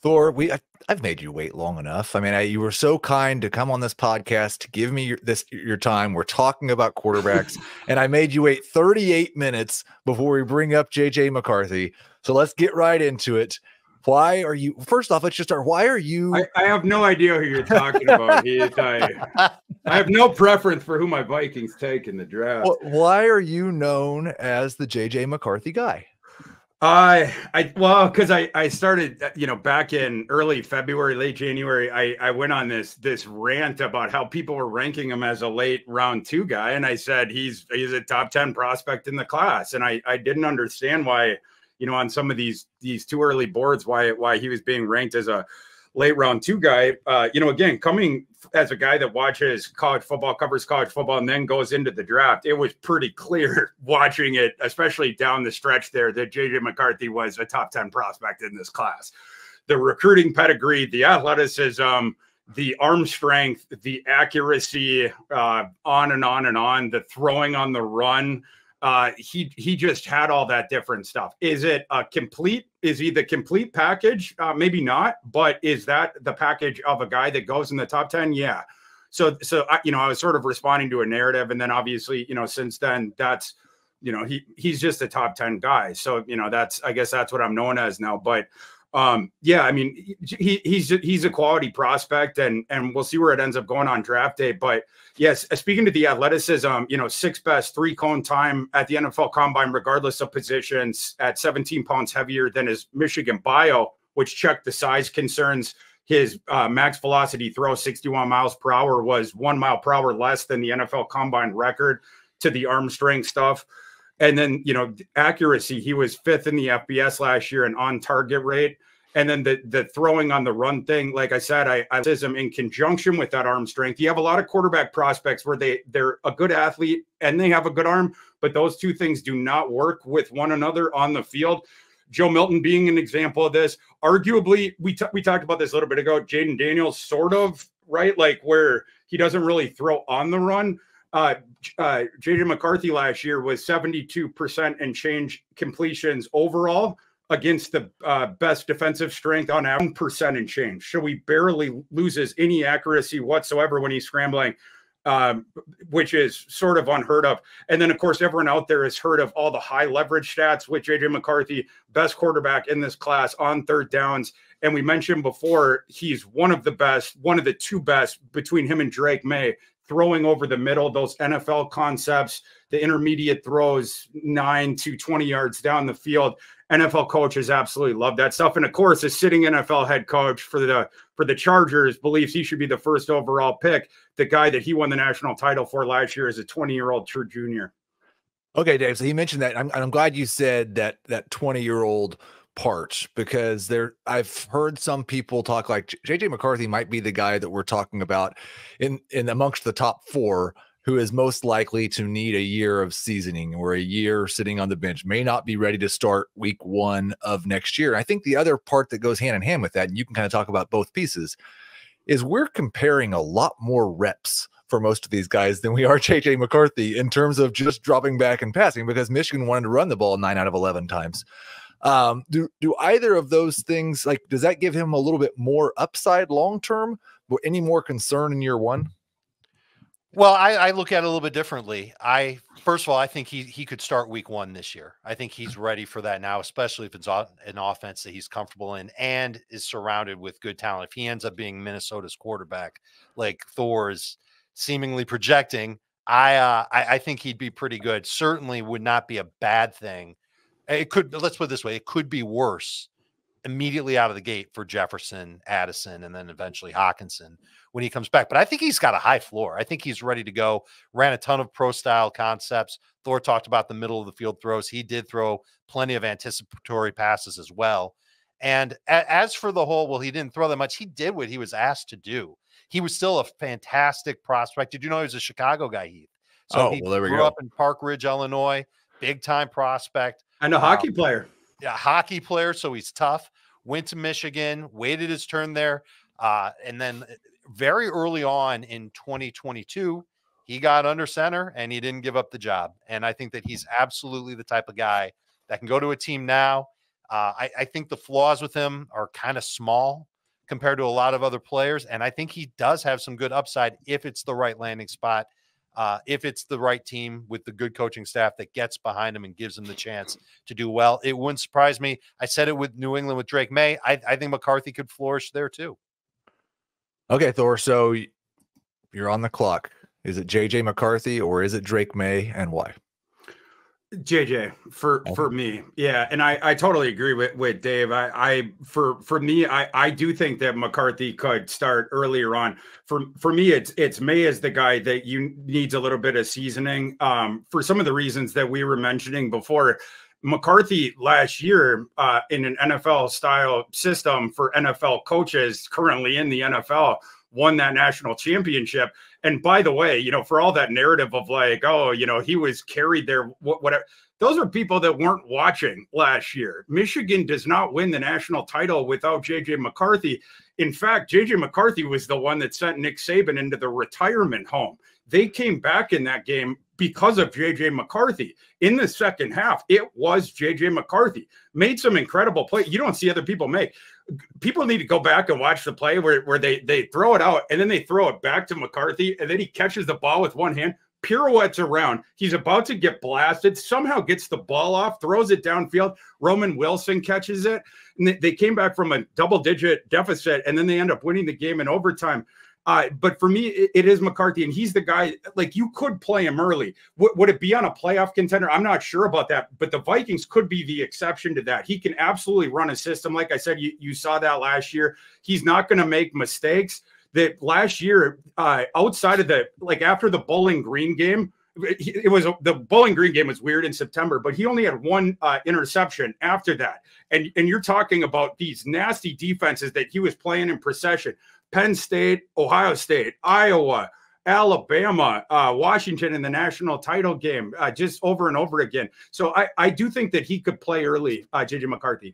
Thor, I've made you wait long enough. I mean, you were so kind to come on this podcast to give me your time. We're talking about quarterbacks, and I made you wait 38 minutes before we bring up JJ McCarthy. So let's get right into it. Why are you? First off, let's just start. Why are you? I have no idea who you're talking about, Heath. I have no preference for who my Vikings take in the draft. Why are you known as the JJ McCarthy guy? Because I started, back in early February, late January, I went on this rant about how people were ranking him as a late round 2 guy. And I said, he's a top 10 prospect in the class. And I didn't understand why, on some of these too early boards, why he was being ranked as a late round 2 guy. Again, coming as a guy that watches college football, covers college football, and then goes into the draft, it was pretty clear watching it, especially down the stretch there, that JJ McCarthy was a top 10 prospect in this class. The recruiting pedigree, the athleticism, the arm strength, the accuracy, on and on and on, the throwing on the run. He just had all that different stuff. Is he the complete package? Maybe not, but is that the package of a guy that goes in the top 10? Yeah. So I was sort of responding to a narrative, and then obviously, since then that's, he's just a top 10 guy. So, I guess that's what I'm known as now. But I mean, he's a quality prospect, and we'll see where it ends up going on draft day. But yes, speaking to the athleticism, 6th best 3-cone time at the NFL Combine, regardless of positions, at 17 pounds heavier than his Michigan bio, which checked the size concerns. His max velocity throw, 61 miles per hour, was 1 mile per hour less than the NFL Combine record to the arm strength stuff. And then, accuracy, he was 5th in the FBS last year and on target rate. And then the throwing on the run thing, like I said, I in conjunction with that arm strength. You have a lot of quarterback prospects where they're a good athlete and they have a good arm, but those two things do not work with one another on the field. Joe Milton being an example of this. Arguably, we talked about this a little bit ago. Jaden Daniels, sort of, right? Like where he doesn't really throw on the run. JJ McCarthy last year was 72% and change completions overall against the best defensive strength on average, 1% and change. So he barely loses any accuracy whatsoever when he's scrambling, which is sort of unheard of. And then, of course, everyone out there has heard of all the high leverage stats with JJ McCarthy, best quarterback in this class on 3rd downs. And we mentioned before, he's one of the best, one of the 2 best between him and Drake May, throwing over the middle, those NFL concepts, the intermediate throws 9 to 20 yards down the field. NFL coaches absolutely love that stuff. And of course, a sitting NFL head coach for the Chargers believes he should be the 1st overall pick. The guy that he won the national title for last year is a 20-year-old true junior. Okay, Dave. So he mentioned that. I'm glad you said that 20-year-old part, because I've heard some people talk like JJ McCarthy might be the guy that we're talking about in amongst the top 4 who is most likely to need a year of seasoning or a year sitting on the bench, may not be ready to start week 1 of next year. I think the other part that goes hand in hand with that, and you can kind of talk about both pieces, is we're comparing a lot more reps for most of these guys than we are JJ McCarthy in terms of just dropping back and passing, because Michigan wanted to run the ball 9 out of 11 times. Do either of those things, like, does that give him a little bit more upside long-term? Any more concern in year 1? Well, I look at it a little bit differently. First of all, I think he could start week 1 this year. I think he's ready for that now, especially if it's an offense that he's comfortable in and is surrounded with good talent. If he ends up being Minnesota's quarterback, like Thor is seemingly projecting, I think he'd be pretty good. Certainly would not be a bad thing. It could, let's put it this way, it could be worse immediately out of the gate for Jefferson, Addison, and then eventually Hawkinson when he comes back. But I think he's got a high floor. I think he's ready to go. Ran a ton of pro-style concepts. Thor talked about the middle of the field throws. He did throw plenty of anticipatory passes as well. And as for the whole, well, he didn't throw that much. He did what he was asked to do. He was still a fantastic prospect. Did you know he was a Chicago guy, Heath? So he grew up in Park Ridge, Illinois, big-time prospect. And a hockey player. Yeah, hockey player, so he's tough. Went to Michigan, waited his turn there. And then very early on in 2022, he got under center and he didn't give up the job. And I think that he's absolutely the type of guy that can go to a team now, I think the flaws with him are kind of small compared to a lot of other players. And I think he does have some good upside if it's the right landing spot, if it's the right team with the good coaching staff that gets behind him and gives him the chance to do well. It wouldn't surprise me. I said it with New England with Drake May. I think McCarthy could flourish there too. Okay, Thor. So you're on the clock. Is it JJ McCarthy or is it Drake May, and why? JJ for me. Yeah. And I totally agree with Dave. For me, I do think that McCarthy could start earlier on. For me, it's May as the guy that needs a little bit of seasoning, for some of the reasons that we were mentioning before. McCarthy last year, in an NFL style system for NFL coaches currently in the NFL, won that national championship. And by the way, for all that narrative of like, oh, he was carried there, whatever, those are people that weren't watching last year. Michigan does not win the national title without JJ McCarthy. In fact, JJ McCarthy was the one that sent Nick Saban into the retirement home. They came back in that game because of JJ McCarthy. In the second half, it was JJ McCarthy. Made some incredible plays you don't see other people make. People need to go back and watch the play where they throw it out and then they throw it back to McCarthy, and then he catches the ball with one hand, pirouettes around. He's about to get blasted, somehow gets the ball off, throws it downfield. Roman Wilson catches it. And they came back from a double-digit deficit, and then they end up winning the game in overtime. But for me, it is McCarthy, and he's the guy, like, you could play him early. Would it be on a playoff contender? I'm not sure about that, but the Vikings could be the exception to that. He can absolutely run a system. Like I said, you saw that last year. He's not going to make mistakes. That last year, outside of after the Bowling Green game, the Bowling Green game was weird in September, but he only had one interception after that. And you're talking about these nasty defenses that he was playing in procession. Penn State, Ohio State, Iowa, Alabama, Washington in the national title game, just over and over again. So I do think that he could play early, JJ McCarthy.